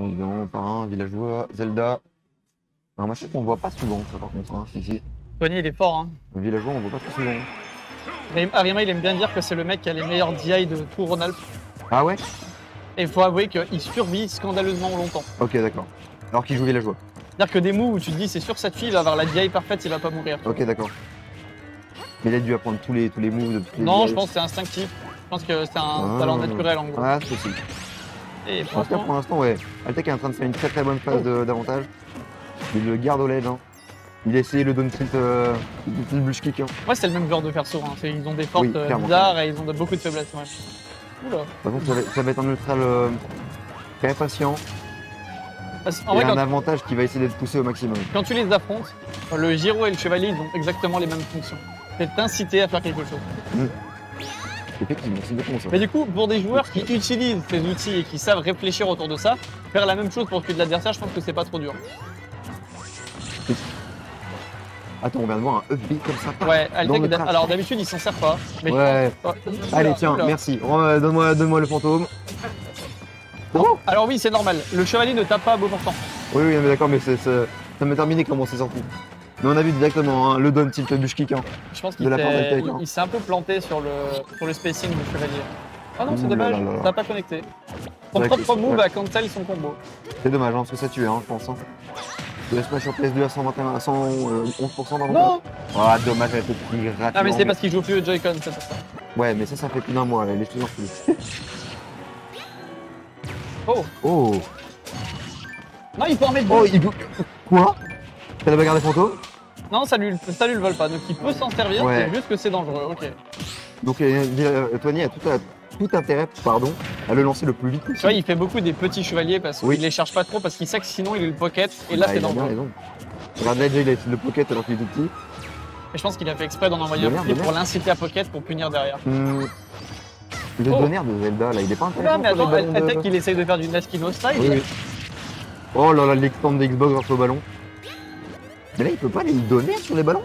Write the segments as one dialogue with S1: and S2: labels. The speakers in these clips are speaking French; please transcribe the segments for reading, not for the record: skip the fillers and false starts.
S1: Évidemment, par un villageois, Zelda. Un machin qu'on voit pas souvent, ça, par contre, hein, ici.
S2: Tony, il est fort, hein.
S1: Le villageois, on voit pas très souvent.
S2: Arima, il aime bien dire que c'est le mec qui a les meilleurs DI de tout Rhône-Alpes.
S1: Ah ouais?
S2: Et il faut avouer qu'il survit scandaleusement longtemps.
S1: Ok, d'accord. Alors qu'il joue villageois.
S2: C'est-à-dire que des moves où tu te dis, c'est sûr, cette fille, il va avoir la DI parfaite, il va pas mourir.
S1: Ok, d'accord. Mais il a dû apprendre tous les moves de toutes les
S2: Non,
S1: DI.
S2: je pense que c'est instinctif. Je pense que c'est un
S1: Ah.
S2: talent naturel, en gros.
S1: Ah, c'est possible.
S2: Et
S1: En tout cas,
S2: franchement,
S1: pour l'instant, ouais. Altec est en train de faire une très bonne phase d'avantage. Il le garde au LED. Hein. Il a essayé le down tilt, bush kick. Hein.
S2: ouais, c'est le même genre de perso. Hein. Ils ont des forces
S1: Oui, clairement.
S2: bizarres et ils ont beaucoup de faiblesses. Ouais. Oula.
S1: De toute façon, ça va être un neutral très patient.
S2: En
S1: Et
S2: vrai,
S1: un avantage qui va essayer d'être poussé au maximum.
S2: quand tu les affrontes, le Giro et le Chevalier, ils ont exactement les mêmes fonctions. C'est t'inciter à faire quelque chose.
S1: Effectivement, c'est exactement ça.
S2: Mais du coup, pour des joueurs qui utilisent ces outils et qui savent réfléchir autour de ça, faire la même chose pour tuer de l'adversaire, je pense que c'est pas trop dur.
S1: Attends, on vient de voir un upbeat comme ça.
S2: Ouais,
S1: Dans le
S2: Altec,
S1: trash.
S2: alors d'habitude, il s'en sert pas. Mais
S1: Ouais.
S2: Oh,
S1: Allez,
S2: oula,
S1: tiens,
S2: oula.
S1: merci. Donne-moi le fantôme. Oh
S2: Alors oui, c'est normal. Le Chevalier ne tape pas à beau portant.
S1: oui, mais d'accord, mais ça m'a terminé comment c'est sorti. Mais on a vu directement hein, le down tilt bush kick. Hein.
S2: Je pense
S1: De la part d'Altec, hein.
S2: il s'est un peu planté sur le spacing du Chevalier. Ah non, c'est
S1: Ouh
S2: dommage,
S1: là là là.
S2: ça n'a pas connecté. Son
S1: vrai
S2: propre
S1: que-
S2: move
S1: ouais.
S2: a cancel son combo.
S1: C'est dommage, hein, parce que ça tue, hein, je pense. Hein. Le smash sur PS2 à 121, à 111% pardon.
S2: Non.
S1: Ah, dommage, elle a été pris rapidement.
S2: Ah mais c'est parce qu'il joue plus au Joy-Con, c'est pour ça.
S1: Ouais, mais ça fait plus d'un mois, là, les choses en plus.
S2: Oh.
S1: Oh
S2: Non, il peut en mettre deux.
S1: Oh, il peut... Quoi? T'as la bagarre des fantômes?
S2: Non, ça lui le vole pas. Donc il peut s'en servir,
S1: Ouais.
S2: c'est juste que c'est dangereux. Ok.
S1: Donc Tony a tout intérêt à le lancer le plus vite
S2: Tu vois,
S1: possible.
S2: il fait beaucoup des petits chevaliers parce
S1: Oui.
S2: qu'il les charge pas trop parce qu'il sait que sinon il est le pocket et là
S1: Bah,
S2: c'est
S1: il a bien
S2: dangereux.
S1: raison. Regarde là, déjà, il a essayé de le pocket alors qu'il est tout petit.
S2: Et je pense qu'il a fait exprès d'en envoyer
S1: De
S2: un
S1: merde,
S2: petit
S1: de
S2: pour
S1: merde.
S2: l'inciter à pocket pour punir derrière.
S1: Le
S2: Oh.
S1: donner de Zelda, là, il est pas intéressant
S2: Ah mais
S1: pour les
S2: attends,
S1: ballons de-
S2: peut-être qu'il essaye de faire du Naskino style.
S1: Oui, oui. Oh là là, l'extend de Xbox vers le ballon. Mais là, il peut pas les donner sur les ballons.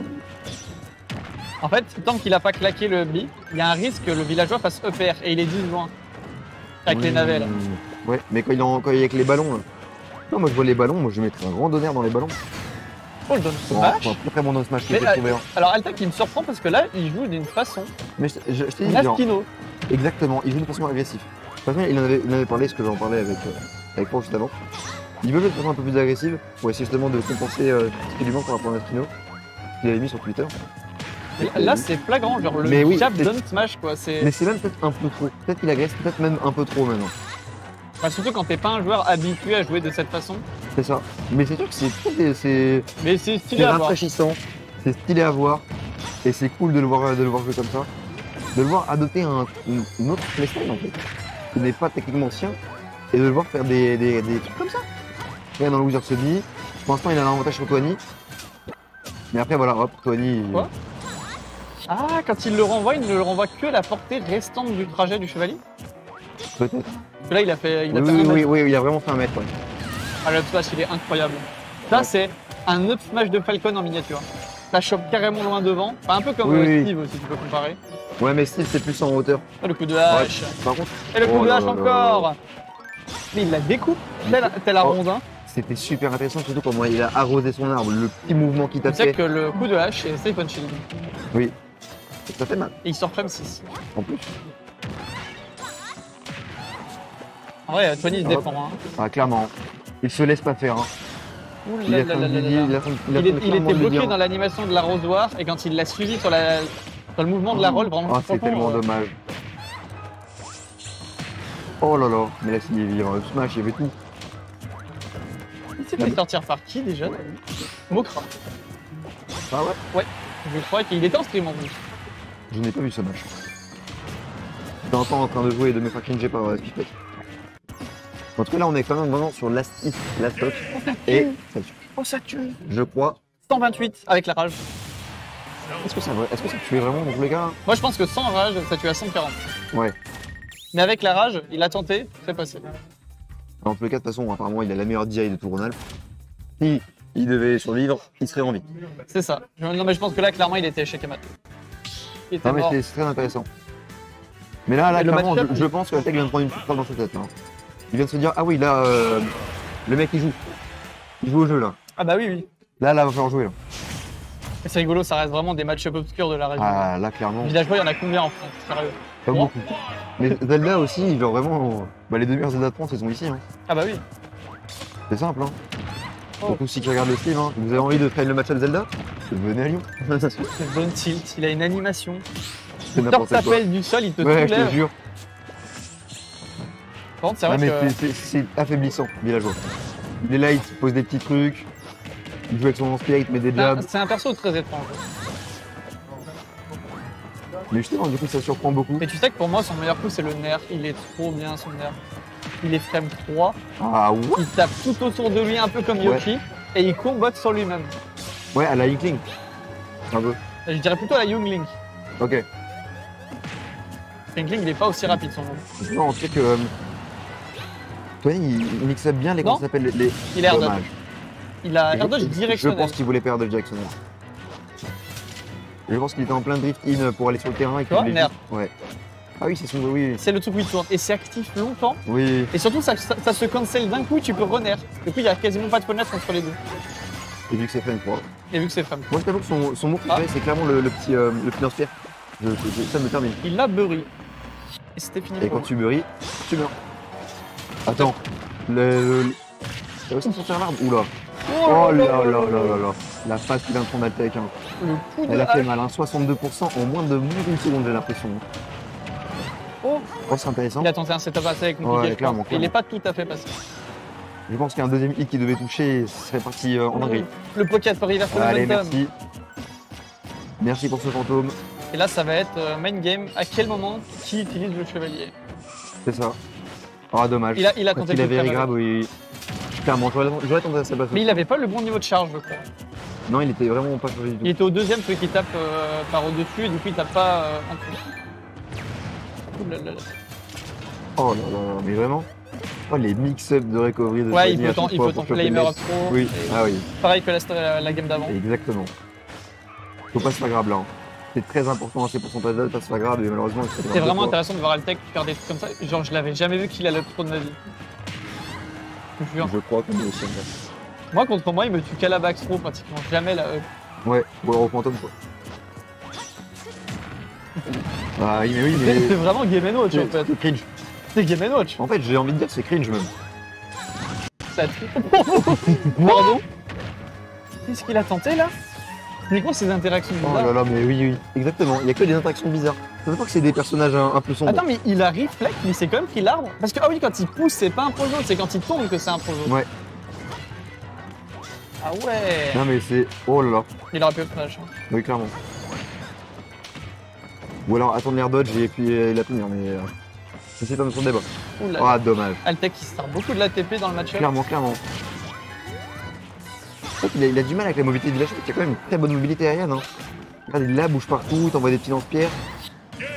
S2: En fait, tant qu'il a pas claqué le bi, il y a un risque que le villageois fasse EPR et il est 10 loin. Avec les navets là.
S1: Ouais, mais quand il est avec les ballons. Là. Non, moi je vois les ballons, moi je mettrais un grand donner dans les ballons.
S2: Oh, le donne
S1: Bon,
S2: smash.
S1: c'est un très très bon smash qui
S2: Mais,
S1: peut trouver. Hein.
S2: Alors Altec il me surprend parce que là il joue d'une façon
S1: Mais je t'ai dit, genre,
S2: Naskino.
S1: exactement, il joue de façon agressive. De toute façon, il en avait parlé, ce que j'en parlais avec Paul juste avant. Il veut jouer de façon un peu plus agressive pour essayer justement de compenser ce qui lui manque par rapport à Naskino. Il avait mis sur Twitter.
S2: Là c'est flagrant, genre le
S1: Mais oui,
S2: jab
S1: c'est-
S2: donne smash quoi. C'est
S1: Mais c'est même peut-être un peu trop. Peut-être qu'il agresse, peut-être même un peu trop maintenant.
S2: enfin, surtout quand t'es pas un joueur habitué à jouer de cette façon.
S1: C'est ça. Mais c'est sûr que c'est
S2: Mais c'est stylé à voir.
S1: rafraîchissant, c'est stylé à voir, et c'est cool de le voir jouer comme ça. De le voir adopter une autre playstyle en fait, qui n'est pas techniquement sien, et de le voir faire des trucs comme ça. Regarde dans le Loser Semi, pour l'instant il a un avantage sur Tony. Mais après voilà, hop, Tony.
S2: Quoi Ah, quand il le renvoie, il ne le renvoie que la portée restante du trajet du chevalier.
S1: Peut-être.
S2: Parce que là il a fait,
S1: Oui,
S2: un
S1: oui,
S2: mètre.
S1: oui, oui, il a vraiment fait un mètre. Ouais.
S2: Ah, le up smash, il est incroyable. Ça,
S1: Ouais.
S2: c'est un up smash de Falcon en miniature. Ça chope carrément loin devant. Enfin, un peu comme
S1: Oui, oui.
S2: Steve aussi, tu peux comparer.
S1: Ouais, mais style c'est plus en hauteur.
S2: Ah, le coup de
S1: Ouais.
S2: hache.
S1: Par contre,
S2: Et le coup
S1: Oh
S2: de
S1: là
S2: hache
S1: là là
S2: encore. Mais il la découpe, tel un
S1: Oh.
S2: rondin.
S1: c'était super intéressant, surtout comment il a arrosé son arbre, le petit mouvement qu'il t'a
S2: Tu sais
S1: fait.
S2: que le coup de hache, c'est Safe on Shield.
S1: Oui. Ça fait mal,
S2: Et il sort frame 6.
S1: en plus.
S2: En vrai, Tony se
S1: Ah,
S2: défend. Hein.
S1: Ah, clairement. Il se laisse pas faire. Hein.
S2: Ouh
S1: Il
S2: là
S1: a
S2: là
S1: fait
S2: là
S1: un
S2: là
S1: Didi,
S2: là.
S1: il a fait
S2: Il
S1: clairement
S2: était
S1: de le
S2: bloqué
S1: dire.
S2: dans l'animation de l'arrosoir et quand il l'a suivi sur le mouvement de la roll, vraiment.
S1: Ah, c'est tellement dommage. Oh là là, mais là, il y avait un smash, il y avait tout.
S2: Il s'est fait sortir par qui déjà Mokra.
S1: Ah ouais?
S2: Ouais, je crois qu'il était en stream en plus.
S1: Je n'ai pas vu ce match. J'étais encore en train de jouer et de me faire cringer par Spiffet. En tout cas, là, on est quand même vraiment sur Last Hit, Last Touch. Et ça tue.
S2: Oh, ça tue.
S1: Je crois.
S2: 128 avec la rage.
S1: Est-ce que ça tuait vraiment dans tous les cas?
S2: Moi, je pense que sans rage, ça tue à 140.
S1: Ouais.
S2: Mais avec la rage, il a tenté, c'est passé.
S1: Dans tous les cas, de toute façon, apparemment, il a la meilleure DI de tout Rhône-Alpes. Si il devait survivre, il serait en vie.
S2: C'est ça. Non, mais je pense que là, clairement, il était échec et mat. Il était
S1: Non, mais
S2: mort.
S1: c'est très intéressant. Mais là,
S2: Et le
S1: clairement,
S2: match-up,
S1: je pense que la tech vient de prendre une petite frappe dans sa tête. Hein. Il vient de se dire, ah oui, là, Le mec il joue. Il joue au jeu là.
S2: Ah bah oui, oui.
S1: Là, va falloir jouer là.
S2: Et c'est rigolo, ça reste vraiment des match-up obscurs de la région.
S1: Ah là clairement.
S2: Villageois, il y en a combien en France? Sérieux?
S1: Pas
S2: Bon.
S1: beaucoup. Mais Zelda aussi, genre vraiment. Bah les deux meilleurs Zelda de France, ils sont ici. Hein.
S2: Ah bah oui.
S1: C'est simple hein.
S2: Oh.
S1: Pour tous ceux qui regardent le stream, hein. Vous avez envie de traîner le match-up Zelda? Venez à Lyon.
S2: Le Zone Tilt, il a une animation.
S1: C'est
S2: Il sort
S1: n'importe
S2: sa
S1: quoi.
S2: pelle du sol, il te
S1: Ouais, je te
S2: soulève.
S1: jure.
S2: Par contre, c'est
S1: Ah,
S2: vrai
S1: mais
S2: que...
S1: c'est affaiblissant, Villageois. Il est là, il te pose des petits trucs. Il joue avec son lance-pierre, il te met des jabs.
S2: C'est un perso très étrange.
S1: Mais justement, du coup, ça surprend beaucoup.
S2: Mais tu sais que pour moi, son meilleur coup, c'est le nerf. Il est trop bien, son nerf. Il est frame 3.
S1: Ah ouais.
S2: Il tape tout autour de lui, un peu comme Yoshi. Et il combotte sur lui-même.
S1: Ouais, à la Inkling. Un peu.
S2: Je dirais plutôt à la Young Link.
S1: Ok.
S2: Young Link, il est pas aussi rapide, son nom.
S1: Non, en fait que. Tony, il mixe bien les.
S2: Non.
S1: Comment ça s'appelle les.
S2: Il est air dodge.
S1: Dommage.
S2: Il a air dodge
S1: Je
S2: directionnel.
S1: pense qu'il voulait perdre le directionnel. Je pense qu'il était en plein drift in pour aller sur le terrain et qu'il
S2: vois,
S1: voulait
S2: nerf.
S1: juste- Ouais. Ah oui, c'est son. Oui,
S2: C'est le truc où il tourne. Et c'est actif longtemps.
S1: oui.
S2: Et surtout, ça se cancel d'un coup, tu peux renair. Du coup, il y a quasiment pas de fenêtre entre les deux.
S1: Et vu que c'est frame 3.
S2: Et vu que c'est frame.
S1: Moi, je t'avoue que son mot préféré, c'est clairement le petit lance-pierre. Ça me termine.
S2: Il l'a beurré. Et c'était fini
S1: Et
S2: pour
S1: quand
S2: lui.
S1: tu buries, tu meurs. Attends. T'as aussi sorti un arbre? Oula. Oh là là là là là. La face qu'il vient de prendre Altec. Hein.
S2: Le coup de
S1: Elle a fait
S2: hache.
S1: mal, hein. 62% en moins d'une seconde, j'ai l'impression.
S2: Oh.
S1: Oh, c'est intéressant.
S2: Il a tenté un setup assez compliqué.
S1: Ouais,
S2: je
S1: clairement,
S2: pense. Il n'est
S1: clairement.
S2: pas tout à fait passé.
S1: Je pense qu'un deuxième hit qui devait toucher serait parti en dinguerie.
S2: Le pocket pour reverse le
S1: Allez,
S2: momentum.
S1: merci. Merci pour ce fantôme.
S2: Et là, ça va être main game. À quel moment qui utilise le chevalier?
S1: C'est ça. Ah, dommage.
S2: Il a
S1: Quand
S2: tenté
S1: il
S2: le
S1: avait
S2: faire
S1: grab, oui. Clairement, j'aurais tenté à sa place.
S2: Mais il avait pas le bon niveau de charge, je crois.
S1: Non, il était vraiment pas changé du tout.
S2: Il était au deuxième, celui qui tape par au-dessus, et du coup, il tape pas en plus. Ouh là là là.
S1: Oh là là, mais vraiment. Oh, les mix-up de recovery de
S2: Ouais,
S1: Sony à chaque
S2: il
S1: fois
S2: peut
S1: pour
S2: ton
S1: choper
S2: flamer
S1: le
S2: up pro.
S1: Oui,
S2: Et
S1: ah oui,
S2: pareil que la game d'avant.
S1: exactement. Faut pas se faire grab là. Hein. C'est très important à ces pourcentages-là de pas se faire grab et malheureusement.
S2: C'est vraiment intéressant de voir Altec faire des trucs comme ça. Genre, je l'avais jamais vu qu'il allait trop de ma vie. Je te jure.
S1: Je crois qu'on est aussi en fait.
S2: Moi, contre moi, il me tue qu'à la backthrow pratiquement. Jamais la up.
S1: Ouais, ou alors au fantôme quoi. Ah oui, mais oui,
S2: C'est
S1: mais.
S2: vraiment Game & Watch en fait.
S1: C'est cringe.
S2: C'est Game & Watch.
S1: En fait, j'ai envie de dire c'est cringe même.
S2: Ça tue. Pardon. Qu'est-ce qu'il a tenté là? C'est quoi ces interactions
S1: Oh
S2: bizarres?
S1: là là, mais oui, oui, exactement. Il y a que des interactions bizarres. Ça veut pas que c'est des personnages un peu sombres.
S2: Attends, mais il a reflex, mais c'est quand même pris l'arbre. Parce que, ah oui, quand il pousse, c'est pas un projo, c'est quand il tombe que c'est un projo.
S1: Ouais.
S2: Ah ouais.
S1: Non mais c'est. Oh là là.
S2: Il aurait pu être flash.
S1: Oui, clairement. Ou alors attendre l'air dodge et puis la tenir, mais. Je sais pas me sur le débat.
S2: Ouh là là.
S1: Ah, dommage.
S2: Altec qui sort beaucoup de l'ATP dans le match-up.
S1: Clairement, clairement. En fait, il a du mal avec la mobilité du lâcher, il y a quand même une très bonne mobilité aérienne. Hein. Regarde, il la bouge partout, t'envoies des petits lance-pierres.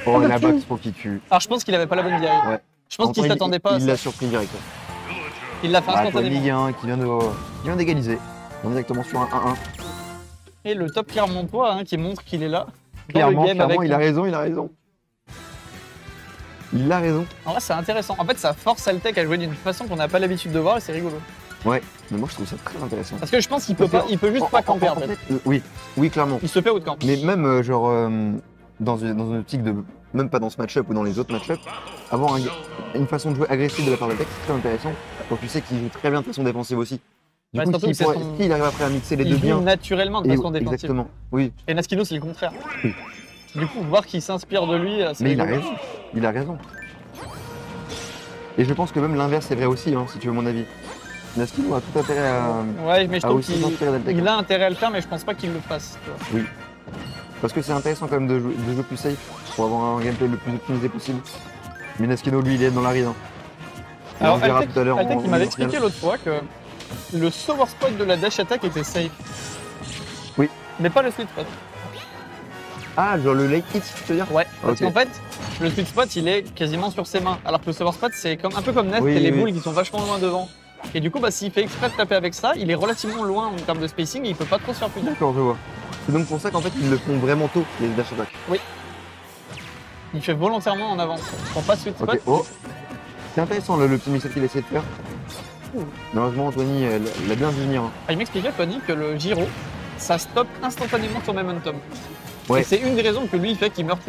S1: Oh, la box pour qu'il tue.
S2: Alors je pense qu'il avait pas la bonne DI.
S1: Ouais.
S2: Je pense qu'il
S1: Enfin,
S2: s'attendait pas à
S1: Il
S2: ça.
S1: l'a surpris direct.
S2: Il l'a fait
S1: Ah, toi,
S2: instantanément.
S1: Ligue 1 qui vient d'égaliser. On est directement sur un 1-1.
S2: Et le top Clermontois hein, qui montre qu'il est là. Dans
S1: Clairement,
S2: le game
S1: clairement,
S2: avec...
S1: il a raison, il a raison. Il a raison.
S2: En vrai, c'est intéressant. En fait, ça force Altec à jouer d'une façon qu'on n'a pas l'habitude de voir et c'est rigolo.
S1: Ouais, mais moi je trouve ça très intéressant.
S2: Parce que je pense qu'il peut pas, il peut juste pas camper en fait.
S1: Oui, oui, clairement.
S2: Il se fait outcamp.
S1: Mais même, dans une optique de. Même pas dans ce match-up ou dans les autres match-up, avoir une façon de jouer agressive de la part de Tech, c'est très intéressant. Quand tu sais qu'il joue très bien de façon défensive aussi. Du
S2: Bah,
S1: coup,
S2: surtout que c'est son-
S1: s'il arrive après à mixer les deux
S2: Il joue
S1: bien.
S2: naturellement de
S1: Et,
S2: façon défensive.
S1: exactement, oui.
S2: Et Naskino, c'est le contraire.
S1: Oui.
S2: Du coup, voir qu'il s'inspire de lui, c'est
S1: Mais il a
S2: rigolo.
S1: raison. Il a raison. Et je pense que même l'inverse est vrai aussi, hein, si tu veux mon avis. Naskino a tout intérêt à.
S2: Ouais, mais je
S1: Ah
S2: trouve
S1: aussi,
S2: qu'il
S1: s'inspirer d'Altec.
S2: il a intérêt à le faire, mais je pense pas qu'il le fasse. tu vois.
S1: Parce que c'est intéressant quand même de jouer plus safe pour avoir un gameplay le plus optimisé possible. Mais Naskino, lui, il est dans la ride. Hein. Et
S2: Alors,
S1: on verra
S2: Altec,
S1: tout à l'heure.
S2: Altec,
S1: en-
S2: il m'avait
S1: en
S2: expliqué
S1: finale.
S2: l'autre fois que le sober spot de la dash attack était safe.
S1: Oui.
S2: Mais pas le sweet spot.
S1: Ah, genre le late hit, tu veux dire?
S2: Ouais. Parce
S1: Ok.
S2: qu'en fait, le sweet spot, il est quasiment sur ses mains. Alors que le sober spot, c'est comme, un peu comme Nest,
S1: Oui,
S2: c'est les
S1: oui.
S2: boules qui sont vachement loin devant. Et du coup, bah, s'il fait exprès de taper avec ça, il est relativement loin en termes de spacing et il peut pas trop se faire punir.
S1: D'accord, je vois. C'est donc pour ça qu'en fait, ils le font vraiment tôt, les dash attack.
S2: Il fait volontairement en avance. Pour pas sweet spot.
S1: Ok, oh. C'est intéressant le petit mix qu'il essaie de faire. Malheureusement, Anthony l'a bien vu venir. Hein.
S2: Ah, il m'expliquait, Tony, que le gyro, ça stoppe instantanément son momentum.
S1: Ouais.
S2: Et c'est une des raisons que lui, il fait qu'il meurt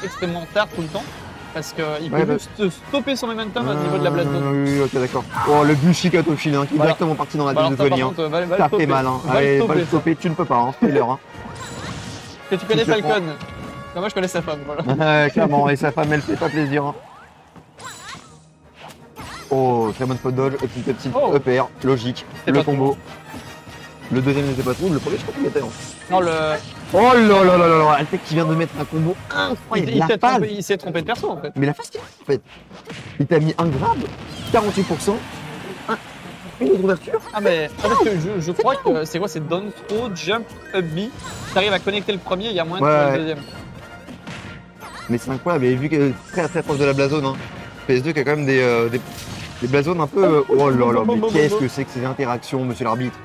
S2: extrêmement tard tout le temps. Parce qu'il peut juste stopper son momentum au niveau de la blade zone.
S1: Oui, ok, d'accord. Oh, le Bushi Katoshi, hein, qui est directement parti dans la tête de Tony. Hein. Ça fait mal, hein. Allez, va le stopper, tu ne peux pas, hein. Fais-leur. Hein.
S2: Que tu connais Falcon. Moi, je connais sa femme, voilà.
S1: Clairement, et sa femme, elle fait pas plaisir. Hein. Oh, très bonne spot dodge, et petit à petit, EPR, logique, le combo. Le deuxième n'était pas trop, le premier je crois qu'il était. Hein.
S2: Non, le...
S1: Oh là là là là là, Altec qui vient de mettre un combo incroyable.
S2: Il s'est trompé de perso en fait.
S1: Mais la phase qu'il a en fait. Il t'a mis un grab, 48%, une autre ouverture.
S2: Ah mais parce que je crois que c'est quoi, c'est down throw, jump, up B. Si t'arrives à connecter le premier, il y a moins de trouver le deuxième.
S1: Mais c'est incroyable, et vu qu'elle est très très proche de la blazone, hein. PS2 qui a quand même des blazones un peu... Oh là là, mais qu'est-ce que c'est que ces interactions, monsieur l'arbitre?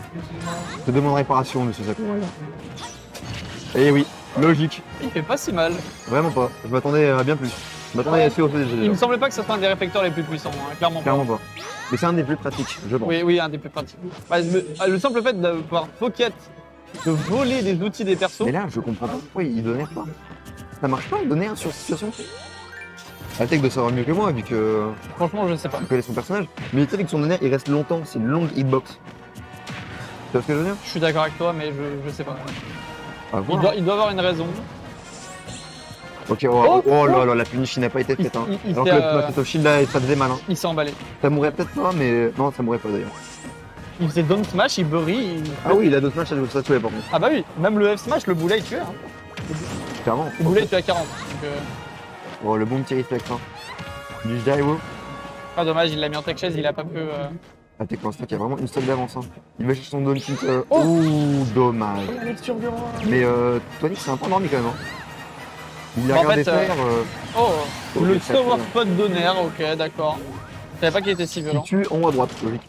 S1: Je te demande réparation, monsieur Sako. Eh oui, logique.
S2: Il fait pas si mal.
S1: Vraiment pas, je m'attendais à bien plus. Je m'attendais à SEO.
S2: Il me semblait pas que ce soit un des réflecteurs les plus puissants, hein. Clairement
S1: pas. Mais c'est un des plus pratiques, je pense.
S2: Oui, un des plus pratiques. Bah, le simple fait de pouvoir pocket, de voler des outils des persos...
S1: Mais là, je comprends pas pourquoi il donne pas. Ça marche pas, donner un sur situation. Altec de savoir mieux que moi, vu que...
S2: Franchement, je sais pas.
S1: Il connaît son personnage. Mais il sait que son donner, il reste longtemps, c'est une longue hitbox. Tu vois ce que je veux dire?
S2: Je suis d'accord avec toi, mais je sais pas. Il doit avoir une raison.
S1: Ok, oh là là, la punish n'a pas été faite. Hein. Alors que le Katoshi là, ça faisait mal. Hein.
S2: Il s'est emballé.
S1: Ça mourrait peut-être pas, mais non, ça mourrait pas d'ailleurs.
S2: Il faisait down smash, il bury.
S1: Ah oui, il a down smash, ça tuait par contre.
S2: Ah bah oui, même le F smash, le boulet il tuait. Hein.
S1: Clairement.
S2: Le boulet il tuait à 40. Donc,
S1: oh, le bon petit réflexe. Hein. Du gyro.
S2: Ah dommage, il l'a mis en tech chaise, il a pas pu.
S1: Ah, t'es constant qu'il y a vraiment une seule d'avance. Hein. Il va chercher son down kick. Ouh, dommage. Mais Tony, c'est un peu endormi quand même. Hein. Il a regardé faire.
S2: Le Tower Spot d'honneur, ok, d'accord. Je savais pas qu'il était si violent.
S1: Il tue en haut à droite, logique.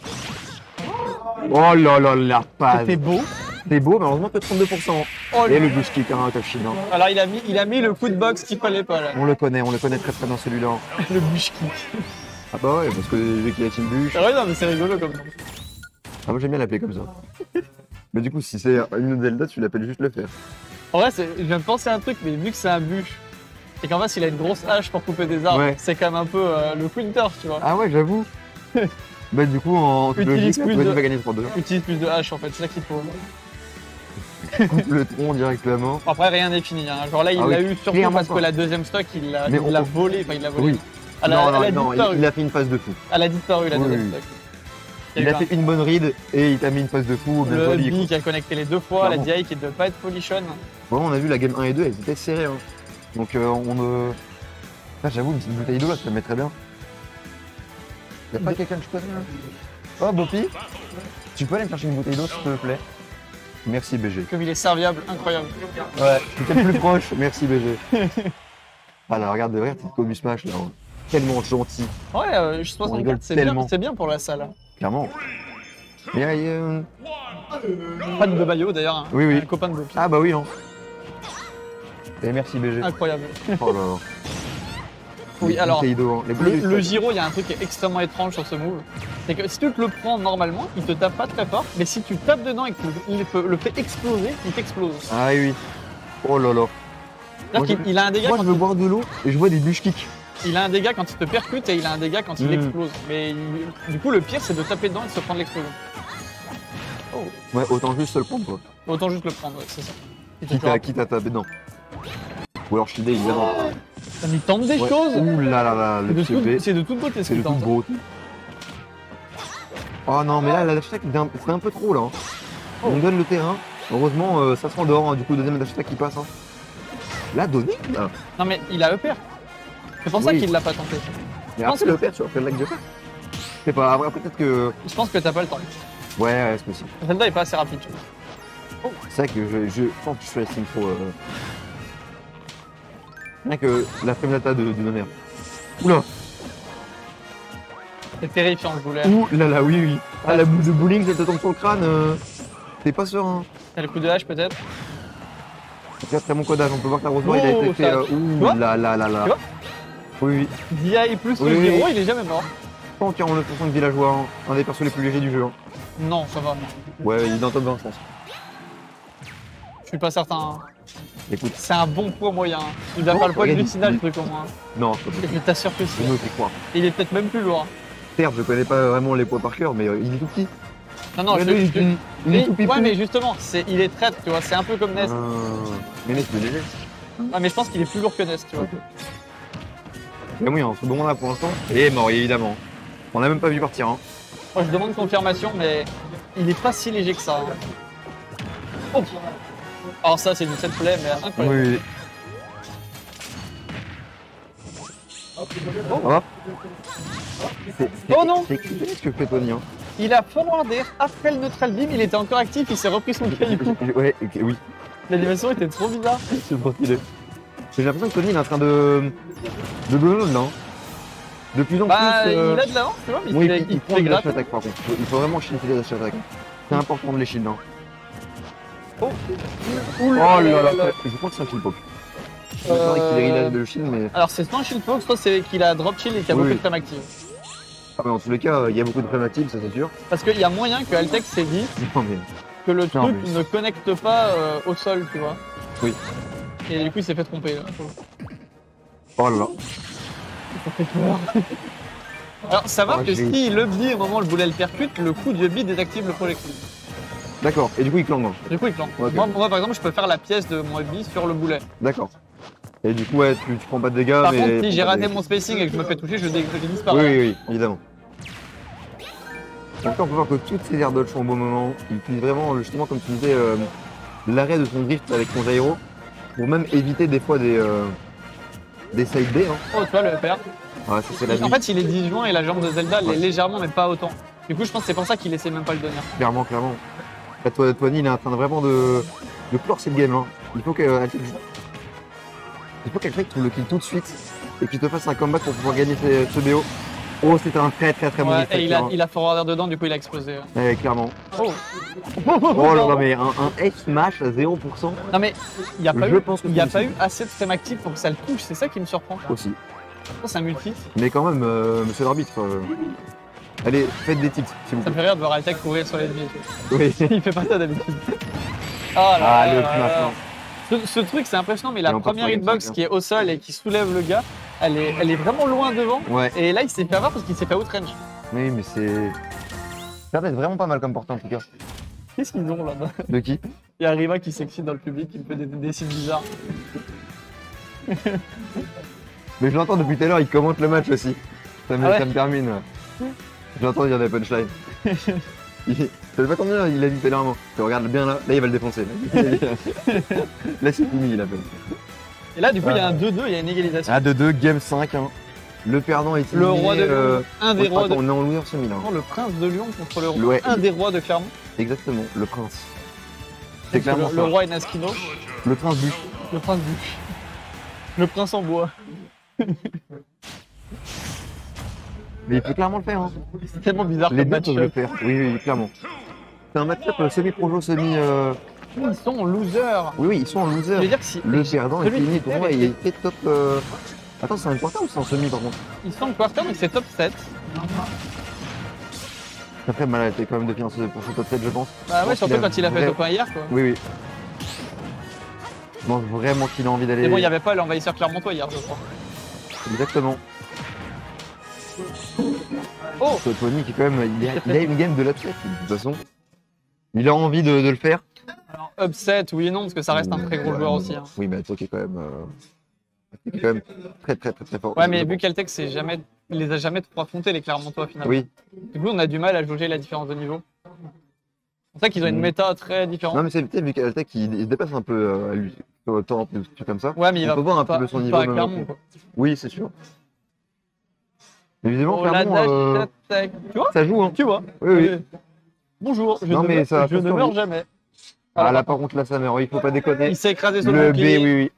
S1: Oh là là, la passe.
S2: C'était beau.
S1: C'était beau, mais heureusement que 32%. Oh, et le boost kick, hein, Katoshi. Hein.
S2: Alors il a mis le coup de boxe qu'il fallait pas là.
S1: On le connaît très très bien celui-là.
S2: Le bush kick.
S1: Ah bah ouais, parce que vu qu'il a team bûche.
S2: Ah ouais, non, mais c'est rigolo comme ça.
S1: Ah, moi j'aime bien l'appeler comme ça. Mais du coup, si c'est une Zelda, tu l'appelles juste le fer.
S2: En vrai, je viens de penser à un truc, mais vu que c'est un bûche, et qu'en face il a une grosse hache pour couper des arbres, c'est quand même un peu le Quinter, tu vois.
S1: Ah ouais, j'avoue. Bah du coup, en
S2: utilise
S1: logique, tu vas gagner 3-2.
S2: Utilise plus de hache en fait, c'est ça qu'il faut.
S1: Coupe le tronc directement.
S2: Après, rien n'est fini. Hein. Genre là, il l'a eu surtout parce que la deuxième stock, il l'a volé. Enfin, il l'a volé.
S1: Oui. Non, il a fait une phase de fou.
S2: Elle a disparu la deuxième stock.
S1: Il a fait une bonne ride et il t'a mis une phase de fou.
S2: Le B qui a connecté les deux fois, la DI qui ne devait pas être folichonne.
S1: Vraiment, on a vu la game 1 et 2, elles étaient serrées. Hein. Donc j'avoue, une petite bouteille d'eau là, ça me met très bien. Y'a pas quelqu'un que je connais là? Oh, Bopi, tu peux aller me chercher une bouteille d'eau s'il te plaît? Merci BG.
S2: Comme il est serviable, incroyable.
S1: Ouais, j'étais le plus proche, merci BG. Ah là, regarde, cette Kobe Smash là, tellement gentil.
S2: Ouais, 64, c'est bien pour la salle.
S1: Clairement. Mais
S2: fan de Bayo d'ailleurs, hein.
S1: Oui.
S2: Le copain de Bopi.
S1: Ah bah oui, hein. Et merci BG.
S2: Incroyable.
S1: Oh là là.
S2: Oui, alors, le gyro, il y a un truc qui est extrêmement étrange sur ce move. C'est que si tu te le prends normalement, il te tape pas très fort, mais si tu tapes dedans et qu'il le fait exploser, il t'explose.
S1: Ah oui. Oh là là.
S2: Il a un dégât
S1: moi, je veux boire de l'eau et je vois des bûches kicks.
S2: Il a un dégât quand il te percute et il a un dégât quand il explose. Mais du coup, le pire, c'est de taper dedans et de se prendre l'explosion.
S1: Oh. Ouais, autant juste se le prendre, quoi.
S2: Autant juste le prendre, ouais, c'est ça.
S1: Quitte à taper dedans. Ou alors shieldé, évidemment.
S2: Il tente des choses.
S1: Ouh là là là, le PCB.
S2: C'est de toute beauté ce
S1: qu'il tente. C'est de toute beauté. Oh non, mais là, la dash attack, c'est un peu trop, là. On donne le terrain. Heureusement, ça se rend dehors, hein, du coup, le deuxième dash attack qui passe. Hein. Là, donné, là.
S2: Non, mais il a EPR. C'est pour ça qu'il l'a pas tenté.
S1: Mais après le EPR, tu vas faire le lag de fer. Je sais pas, après peut-être que...
S2: Je pense que t'as pas le temps.
S1: Ouais, c'est possible.
S2: Zelda est pas assez rapide, tu vois.
S1: C'est vrai que je pense que je suis la synchro. Rien que la frame data de Donner. Oula!
S2: C'est terrifiant ce boulet.
S1: Ouh là là, oui. Ah, la boule de bowling, ça te tombe sur le crâne. T'es pas serein.
S2: T'as le coup de hache peut-être?
S1: Regarde, très bon codage, on peut voir que l'arrosement il a été fait. Ouh là là là là.
S2: Tu vois?
S1: Oui.
S2: DI plus le gyro, il est jamais mort.
S1: 149% de villageois, hein. Un des persos les plus légers du jeu. Hein.
S2: Non, ça va.
S1: Ouais, il est dans le top 20, je pense.
S2: Je suis pas certain. Hein.
S1: Écoute.
S2: C'est un bon poids moyen. Il doit faire le poids glucinal, le truc au moins.
S1: Non,
S2: je t'assure que si.
S1: Je me fais croire.
S2: Il est peut-être même plus lourd.
S1: Certes, je connais pas vraiment les poids par cœur, mais il est tout petit.
S2: Non, il est tout petit. Ouais, mais justement, il est traître, tu vois. C'est un peu comme Nest.
S1: Mais Nest, il est léger.
S2: Ah, mais je pense qu'il est plus lourd que Nest, tu vois.
S1: Mais oui, en ce moment là pour l'instant, il est mort, évidemment. On l'a même pas vu partir. Hein.
S2: Moi, je demande confirmation, mais il est pas si léger que ça. Hein. Oh. Alors ça, c'est du set play, mais incroyable.
S1: Oui. Oh,
S2: oh non.
S1: C'est ce que fait Tony. Hein.
S2: Il a forwardé après le neutral beam, il était encore actif, il s'est repris son caillou.
S1: Ouais, oui.
S2: L'animation était trop bizarre.
S1: C'est trop stylé. J'ai l'impression que Tony il est en train de donner là. De plus en plus.
S2: Il a de l'avance, tu vois, mais
S1: oui,
S2: il
S1: prend de la attaque par contre. Il faut vraiment shielder les attaques. C'est important de les shield. Hein.
S2: Oh.
S1: Oh là là, je crois que c'est un shield poke. Il a de shield, mais.
S2: Alors c'est soit un shield poke, soit c'est qu'il a drop shield et qu'il y a beaucoup de flame active.
S1: Ah mais en tous les cas, il y a beaucoup de flame active, ça c'est sûr.
S2: Parce qu'il y a moyen que Altec s'est dit que le truc ne connecte pas au sol, tu vois.
S1: Oui.
S2: Et du coup il s'est fait tromper. Là.
S1: Oh là là.
S2: Ça fait peur. Alors ça va que si le bi au moment où le boulet le percute, le coup du bi désactive le projectile.
S1: D'accord, et du coup il clangue.
S2: Du coup il clangue. Okay. Moi par exemple je peux faire la pièce de mon bi sur le boulet.
S1: D'accord. Et du coup ouais, tu prends pas de dégâts.
S2: Par contre si j'ai raté mon spacing et que je me fais toucher, je disparais.
S1: Oui, évidemment. Donc là on peut voir que toutes ces air dodge sont au bon moment. Il utilise vraiment justement comme tu disais l'arrêt de son drift avec son gyro pour même éviter des fois des side B. Hein.
S2: Oh tu vois le père.
S1: Ouais, ça, c'est la
S2: en fait il est disjoint et la jambe de Zelda l'est légèrement mais pas autant. Du coup je pense que c'est pour ça qu'il essaie même pas le donner.
S1: Clairement. Tony il est en train de vraiment de clore cette game. Hein. Il faut qu'elle trouve le kill tout de suite et qu'il te fasse un comeback pour pouvoir gagner ce BO. Oh c'était un très bon
S2: et il a forwarder dedans, du coup il a explosé.
S1: Ouais, clairement.
S2: Oh
S1: là là, mais un S-Smash à 0%.
S2: Non mais il n'y a pas eu assez de frame active pour que ça le touche, c'est ça qui me surprend.
S1: Aussi.
S2: C'est un multi.
S1: Mais quand même, monsieur l'arbitre, allez, faites des titres, s'il vous plaît.
S2: Ça me fait rire de voir Altec courir sur les ennemis.
S1: Oui.
S2: Il fait pas ça d'habitude.
S1: Le maintenant.
S2: Ce truc c'est impressionnant, mais la première hitbox qui est au sol et qui soulève le gars, elle est vraiment loin devant.
S1: Ouais.
S2: Et là il s'est fait avoir parce qu'il s'est fait outrange.
S1: Oui mais c'est. Ça va être vraiment pas mal comme portée en tout cas.
S2: Qu'est-ce qu'ils ont là-bas?
S1: De qui?
S2: Il y a Riva qui s'excite dans le public, qui me fait des signes bizarres.
S1: Mais je l'entends depuis tout à l'heure, il commente le match aussi. Ça me termine. Je l'entends dire des punchlines. Ça fait pas combien il a dit tout à l'heure. Tu regardes bien là, il va le défoncer. Là c'est fini, il a fait.
S2: Et là du coup il y a un 2-2, il y a une égalisation.
S1: Un 2-2, game 5. Hein. Le perdant est
S2: le roi de Lyon, un des rois de...
S1: On est en loser semi là.
S2: Le prince de Lyon contre le roi, un des rois de Clermont.
S1: Exactement, le prince. C'est clairement
S2: le roi est Naskino.
S1: Le prince du.
S2: Le prince du. Le prince en bois.
S1: Mais il peut clairement le faire. Hein.
S2: C'est tellement bizarre
S1: les
S2: comme match.
S1: Le faire. Oui, clairement. C'est un match-up semi-projo, semi.
S2: Ils sont en loser.
S1: Oui, ils sont en loser.
S2: Je veux dire que si
S1: le perdant est fini, tournoi, il est top. Attends, c'est un quarter ou c'est en semi par contre?
S2: Ils sont en quarter, mais c'est top 7.
S1: Ça ferait mal à été quand même de finir pour ce top 7, je pense.
S2: Bah ouais, surtout quand il a fait top 1 hier, quoi.
S1: Oui. Je pense vraiment qu'il a envie d'aller.
S2: Mais bon, il n'y avait pas l'envahisseur Clermontois hier, je crois.
S1: Exactement.
S2: Oh
S1: Tony qui quand même, il a une game de l'upset de toute façon. Il a envie de le faire.
S2: Alors upset, oui et non, parce que ça reste un très gros joueur aussi. Hein.
S1: Oui, mais Toki est quand même, très fort.
S2: Ouais, mais vu qu'Altec il les a jamais trop affrontés les Clermontois finalement.
S1: Oui.
S2: Du coup, on a du mal à jauger la différence de niveau. C'est pour ça qu'ils ont une méta très différente.
S1: Non, mais c'est peut-être vu qu'Altec il se dépasse un peu lui, au temps, des trucs comme ça.
S2: Ouais, mais il va
S1: voir un peu son niveau. Oui, c'est sûr. Évidemment, Clermont,
S2: tu vois,
S1: ça joue, hein.
S2: Tu vois.
S1: Oui.
S2: Bonjour, je ne meurs jamais.
S1: Ah là, par contre, là, ça meurt. Il faut pas déconner.
S2: Il s'est écrasé sur le bouclier.
S1: Oui.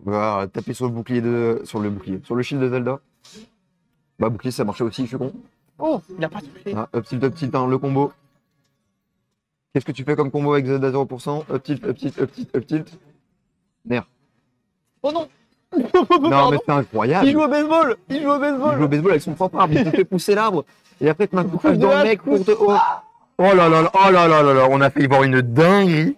S1: Voilà, taper sur le bouclier sur le shield de Zelda. Bah, bouclier, ça marchait aussi, je suis con.
S2: Oh, il a pas touché.
S1: Ah, up tilt, hein, le combo. Qu'est-ce que tu fais comme combo avec Zelda 0%? Up tilt. Nerf.
S2: Oh non.
S1: Non, mais c'est incroyable.
S2: Il joue au baseball. Il joue au baseball.
S1: Il joue au baseball avec son propre arbre. Il te fait pousser l'arbre. Et après, tu mets un coup
S2: de
S1: dans le
S2: hache,
S1: mec pour te. Oh là là là, oh là là là là, on a failli voir une dinguerie.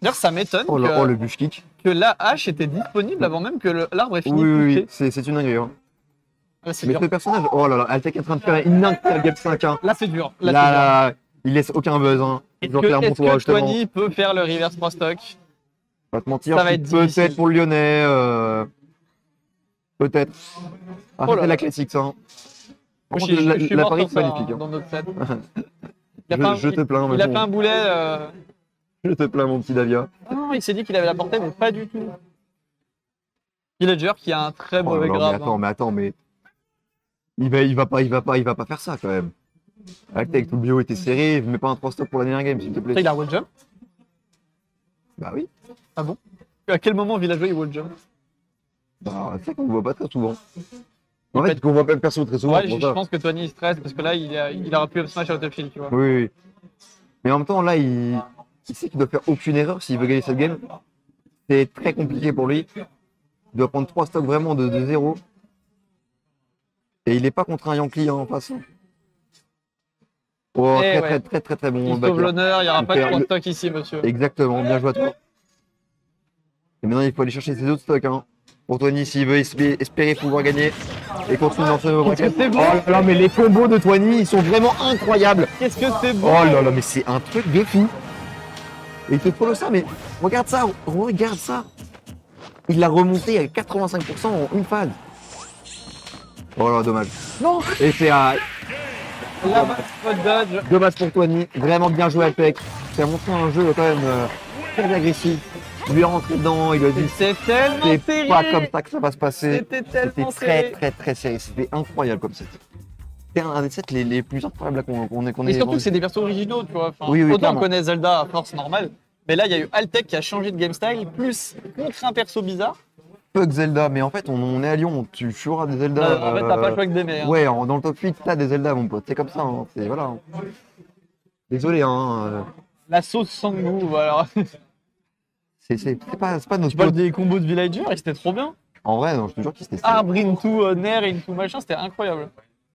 S2: D'ailleurs, ça m'étonne
S1: Oh,
S2: que,
S1: le bush kick.
S2: que la hache était disponible avant même que l'arbre ait fini
S1: Oui,
S2: de
S1: oui,
S2: pousser.
S1: oui, c'est une dinguerie. Hein.
S2: Là, c'est
S1: Mais
S2: dur.
S1: ce personnage, oh là là, Altec est en train de faire une dingue game 5. Hein.
S2: Là, c'est dur.
S1: Là,
S2: Là,
S1: là, il laisse aucun buzz. Hein.
S2: c'est
S1: Genre,
S2: dur.
S1: clairement,
S2: Est-ce
S1: toi,
S2: que
S1: justement.
S2: Twani peut faire le reverse pro stock?
S1: Pas te mentir,
S2: Ça va être
S1: peut-être
S2: difficile.
S1: pour le Lyonnais. Peut-être. Ah,
S2: Oh là
S1: c'était la
S2: là.
S1: classique, ça. Hein. Par
S2: Je
S1: contre,
S2: suis
S1: la
S2: mort
S1: Paris,
S2: sur
S1: c'est
S2: ça,
S1: magnifique.
S2: hein,
S1: Hein.
S2: dans notre set.
S1: Je te plains, mais
S2: Il a
S1: bon.
S2: fait un boulet.
S1: Je te plains, mon petit Davia.
S2: Ah non, il s'est dit qu'il avait la portée, mais pas du tout. Villager qui a un très
S1: Oh là
S2: mauvais
S1: là,
S2: grave.
S1: mais attends, mais il va pas faire ça quand même. Avec tout le bio était serré, mets pas un 3 stop pour la dernière game, s'il te plaît.
S2: Il a wall jump.
S1: Bah oui.
S2: Ah bon? À quel moment Villager il wall jump?
S1: Bah, c'est ça qu'on voit pas très souvent. En fait, qu'on voit pas le perso très souvent.
S2: Ouais,
S1: pour
S2: je
S1: ça.
S2: pense que Tony il stresse parce que là il aura pu up smash out of shield, tu vois.
S1: Oui, oui. Mais en même temps, là, il sait qu'il doit faire aucune erreur s'il veut gagner cette game. C'est très compliqué pour lui. Il doit prendre 3 stocks vraiment de 0. Et il est pas contre un Yankee en face. Oh,
S2: Eh
S1: très bon.
S2: Il sauve
S1: backer.
S2: l'honneur, il n'y aura
S1: Il
S2: pas de
S1: perd
S2: 3
S1: le-
S2: stocks ici, monsieur.
S1: Exactement, bien joué à toi. Et maintenant, il faut aller chercher ses autres stocks. Hein. Pour Tony, s'il veut espérer pouvoir gagner et continuer dans ce bracket.
S2: c'est beau.
S1: Oh là là, mais les combos de Tony, ils sont vraiment incroyables.
S2: Qu'est-ce que c'est beau!
S1: Oh là là, mais c'est un truc de fou. Et il te follow ça, mais regarde ça, regarde ça. Il l'a remonté à 85% en une phase. Oh là, dommage.
S2: Non!
S1: Et c'est à
S2: La spot dodge.
S1: dommage pour Tony. Vraiment bien joué à Peck. Ça a montré un jeu quand même très agressif. Il lui est rentré dedans, il lui a dit
S2: C'est tellement
S1: c'est
S2: serré!
S1: pas comme ça que ça va se passer.
S2: C'était tellement
S1: C'était
S2: serré!
S1: très serré. C'était incroyable comme set. C'était un des sets les plus incroyables là, qu'on ait
S2: Et surtout que c'est des persos originaux, tu vois. Enfin,
S1: Oui,
S2: autant
S1: clairement.
S2: on connaît Zelda à force normale, mais là il y a eu Altec qui a changé de game style, plus contre un perso bizarre.
S1: Fuck Zelda, mais en fait on est à Lyon, tu joueras des Zelda.
S2: En fait, t'as pas le choix que d'aimer. Hein.
S1: Ouais, dans le top 8, t'as des Zelda, mon pote. C'est comme ça, hein. C'est voilà. Hein. Désolé, hein.
S2: La sauce Sangu, voilà.
S1: C'est pas notre
S2: Tu parles
S1: pote.
S2: des combos de Villager et c'était trop bien.
S1: En vrai, non, je te jure qu'il s'était
S2: Arbre into Nair into machin, c'était incroyable.